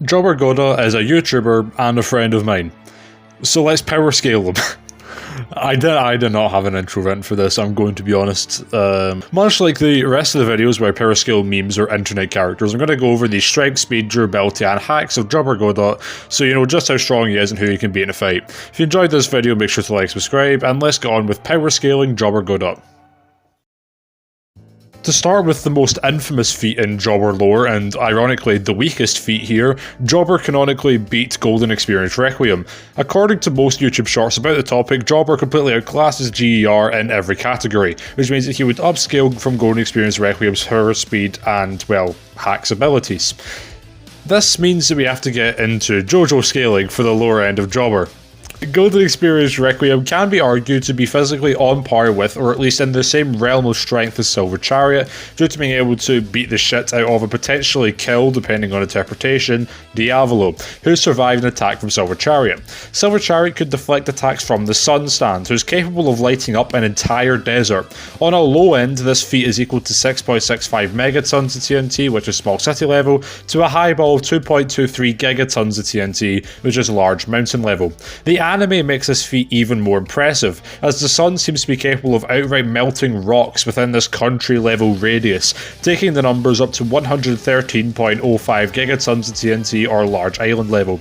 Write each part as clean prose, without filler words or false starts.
Godot is a YouTuber and a friend of mine, so let's power scale him. I did not have an intro written for this, I'm going to be honest. Much like the rest of the videos where power scale memes or internet characters, I'm going to go over the strength, speed, durability and hacks of Godot, so you know just how strong he is and who he can beat in a fight. If you enjoyed this video, make sure to like, subscribe, and let's get on with power scaling Godot. To start with the most infamous feat in Jobber lore, and ironically the weakest feat here, Jobber canonically beat Golden Experience Requiem. According to most YouTube shorts about the topic, Jobber completely outclasses GER in every category, which means that he would upscale from Golden Experience Requiem's power, speed, and, well, hacks abilities. This means that we have to get into JoJo scaling for the lower end of Jobber. Golden Experience Requiem can be argued to be physically on par with, or at least in the same realm of strength as Silver Chariot, due to being able to beat the shit out of a potentially kill, depending on interpretation, Diavolo, who survived an attack from Silver Chariot. Silver Chariot could deflect attacks from the Sun Stand, who's capable of lighting up an entire desert. On a low end, this feat is equal to 6.65 megatons of TNT, which is small city level, to a high ball of 2.23 gigatons of TNT, which is large mountain level. The anime makes this feat even more impressive, as the sun seems to be capable of outright melting rocks within this country level radius, taking the numbers up to 113.05 gigatons of TNT or large island level.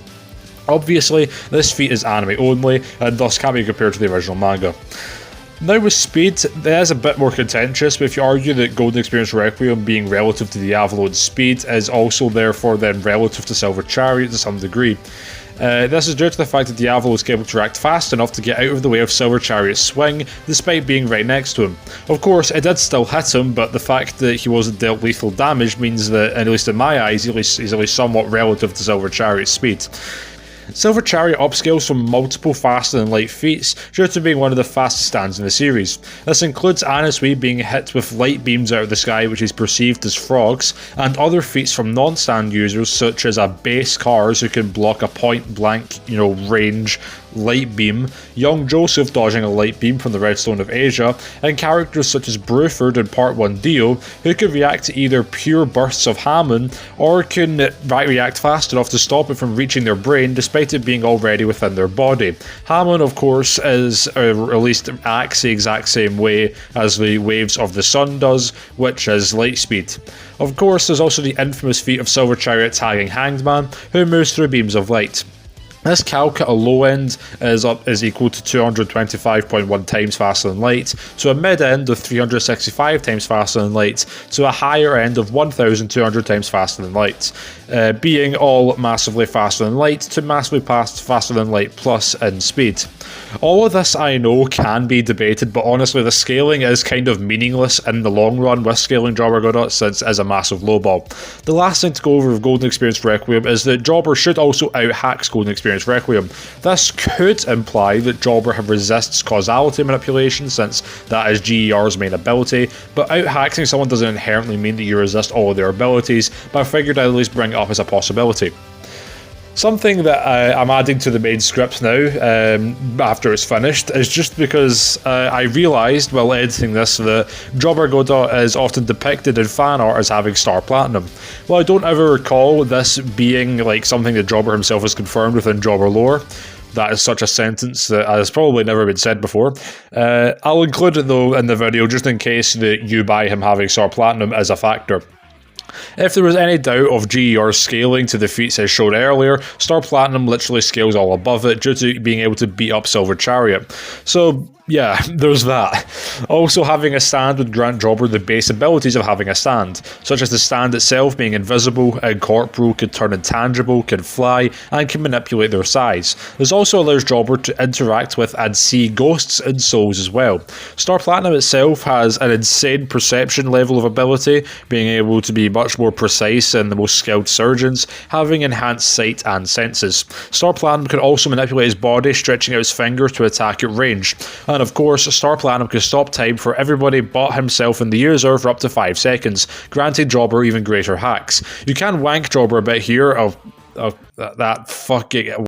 Obviously, this feat is anime only, and thus can't be compared to the original manga. Now with speed, it is a bit more contentious, but if you argue that Golden Experience Requiem being relative to Diavolo in speed is also therefore then relative to Silver Chariot to some degree. This is due to the fact that Diavolo was able to react fast enough to get out of the way of Silver Chariot's swing, despite being right next to him. Of course, it did still hit him, but the fact that he wasn't dealt lethal damage means that, at least in my eyes, he's at least somewhat relative to Silver Chariot's speed. Silver Chariot upscales from multiple faster than light feats due to being one of the fastest stands in the series. This includes Anisui being hit with light beams out of the sky which is perceived as frogs, and other feats from non-stand users such as a base Cars who can block a point blank, range light beam, young Joseph dodging a light beam from the Redstone of Asia, and characters such as Bruford in Part 1 Dio, who can react to either pure bursts of Hammond, or can react fast enough to stop it from reaching their brain despite it being already within their body. Hammond, of course, is, or at least acts the exact same way as the Waves of the Sun does, which is light speed. Of course, there's also the infamous feat of Silver Chariot tagging Hanged Man, who moves through beams of light. This calc at a low end is equal to 225.1 times faster than light, to a mid end of 365 times faster than light, to a higher end of 1200 times faster than light, being all massively faster than light to massively faster than light plus in speed. All of this I know can be debated, but honestly the scaling is kind of meaningless in the long run with scaling Godot, since it is a massive lowball. The last thing to go over of Golden Experience Requiem is that Jobber should also out-hacks Golden Experience Requiem. This could imply that Jobber resists causality manipulation, since that is GER's main ability, but out-hacking someone doesn't inherently mean that you resist all of their abilities, but I figured I'd at least bring it up as a possibility. Something that I'm adding to the main script now, after it's finished, is just because I realised while editing this that Godot is often depicted in fan art as having Star Platinum. Well, I don't ever recall this being like something that Jobber himself has confirmed within Jobber lore. That is such a sentence that has probably never been said before. I'll include it though in the video just in case that you buy him having Star Platinum as a factor. If there was any doubt of GER's scaling to the feats I showed earlier, Star Platinum literally scales all above it due to being able to beat up Silver Chariot. So yeah, there's that. Also, having a stand would grant Jobber the base abilities of having a stand, such as the stand itself being invisible, incorporeal, can turn intangible, can fly, and can manipulate their size. This also allows Jobber to interact with and see ghosts and souls as well. Star Platinum itself has an insane perception level of ability, being able to be much more precise than the most skilled surgeons, having enhanced sight and senses. Star Platinum can also manipulate his body, stretching out his finger to attack at range. And of course, Star Platinum can stop time for everybody but himself and the user for up to 5 seconds, granting Jobber even greater hacks. You can wank Jobber a bit here of that fucking...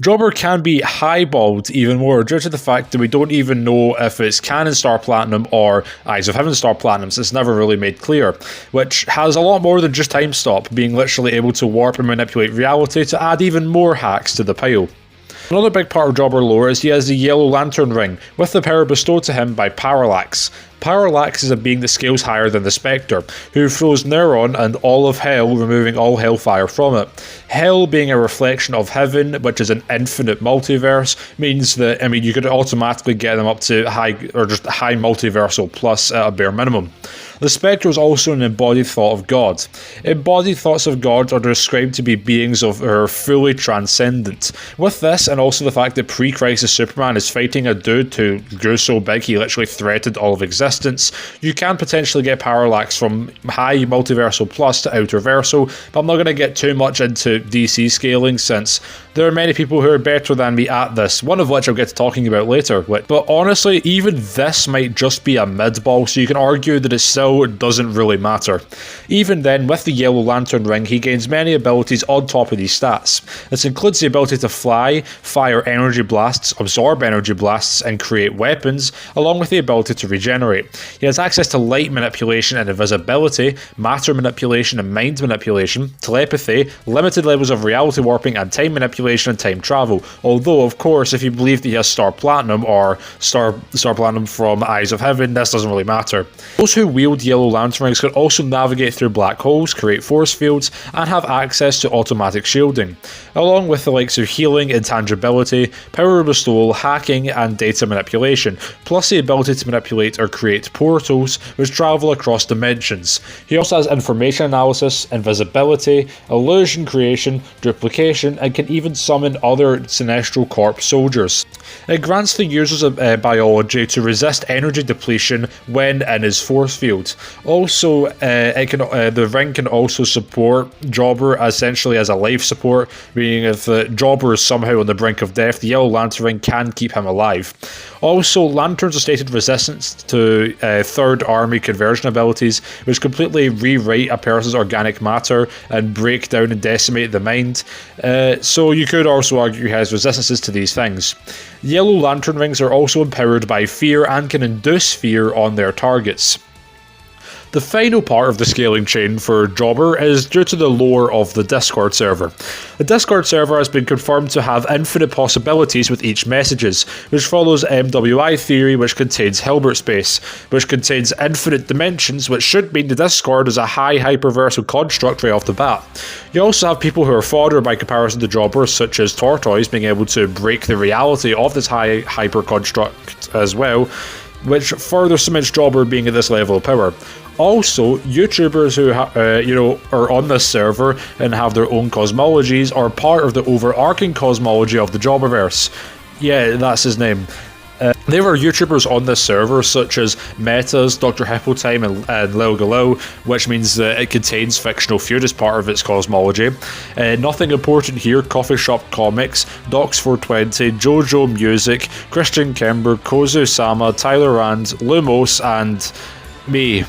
Jobber can be highballed even more due to the fact that we don't even know if it's Canon Star Platinum or Eyes of Heaven Star Platinum, so it's never really made clear, which has a lot more than just time stop, being literally able to warp and manipulate reality to add even more hacks to the pile. Another big part of Jobber lore is he has the Yellow Lantern Ring, with the power bestowed to him by Parallax. Parallax is a being that scales higher than the Spectre, who throws Neuron and all of Hell, removing all hellfire from it. Hell being a reflection of Heaven, which is an infinite multiverse, means that, you could automatically get them up to high multiversal plus at a bare minimum. The Spectre is also an embodied thought of God. Embodied thoughts of God are described to be beings who are fully transcendent. With this, and also the fact that pre-Crisis Superman is fighting a dude who grew so big he literally threatened all of existence, you can potentially get Parallax from high multiversal plus to outerversal, but I'm not going to get too much into DC scaling since there are many people who are better than me at this, one of which I'll get to talking about later. But honestly, even this might just be a mid-ball, so you can argue that it still doesn't really matter. Even then, with the Yellow Lantern Ring, he gains many abilities on top of these stats. This includes the ability to fly, fire energy blasts, absorb energy blasts, and create weapons, along with the ability to regenerate. He has access to light manipulation and invisibility, matter manipulation and mind manipulation, telepathy, limited levels of reality warping, and time manipulation and time travel. Although, of course, if you believe that he has Star Platinum or Star Platinum from Eyes of Heaven, this doesn't really matter. Those who wield Yellow Lantern Rings can also navigate through black holes, create force fields, and have access to automatic shielding, along with the likes of healing, intangibility, power bestowal, hacking, and data manipulation, plus the ability to manipulate or create portals which travel across dimensions. He also has information analysis, invisibility, illusion creation, duplication, and can even summon other Sinestro Corp soldiers. It grants the users of biology to resist energy depletion when in his force field. Also, the ring can also support Jobber essentially as a life support, meaning if Jobber is somehow on the brink of death, the Yellow Lantern Ring can keep him alive. Also, Lanterns are stated resistance to Third Army conversion abilities, which completely rewrite a person's organic matter and break down and decimate the mind. So you could also argue he has resistances to these things. Yellow Lantern Rings are also empowered by fear and can induce fear on their targets. The final part of the scaling chain for Jobber is due to the lore of the Discord server. The Discord server has been confirmed to have infinite possibilities with each messages, which follows MWI theory, which contains Hilbert space, which contains infinite dimensions, which should mean the Discord is a high hyperversal construct right off the bat. You also have people who are fodder by comparison to Jobber, such as Tortoise being able to break the reality of this high hyper construct as well, which further cements Jobber being at this level of power. Also, YouTubers who are on this server and have their own cosmologies are part of the overarching cosmology of the Jobberverse. Yeah, that's his name. There are YouTubers on this server such as Metas, Dr. Hippotime, and Lil Galil, which means that it contains fictional feud as part of its cosmology. Nothing important here, Coffee Shop Comics, Docs420, JoJo Music, Christian Kimber, Kozu Sama, Tyler Rand, Lumos, and me.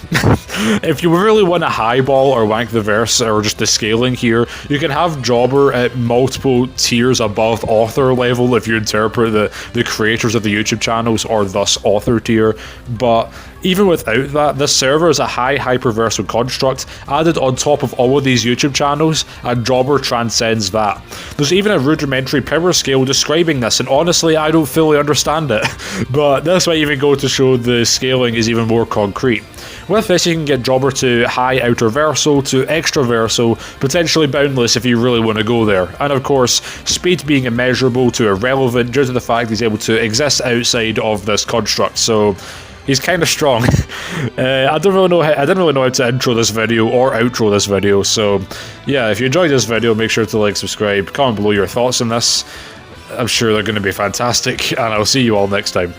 If you really want to highball or wank the verse or just the scaling here, you can have Jobber at multiple tiers above author level if you interpret the creators of the YouTube channels or thus author tier, but even without that, this server is a high hyperversal construct added on top of all of these YouTube channels, and Jobber transcends that. There's even a rudimentary power scale describing this, and honestly I don't fully understand it, but this might even go to show the scaling is even more concrete. With this, you can get Jobber to high outerversal to extraversal, potentially boundless if you really want to go there. And of course, speed being immeasurable to irrelevant due to the fact he's able to exist outside of this construct. So he's kind of strong. I didn't really know how to intro this video or outro this video. So yeah, if you enjoyed this video, make sure to like, subscribe, comment below your thoughts on this. I'm sure they're going to be fantastic, and I'll see you all next time.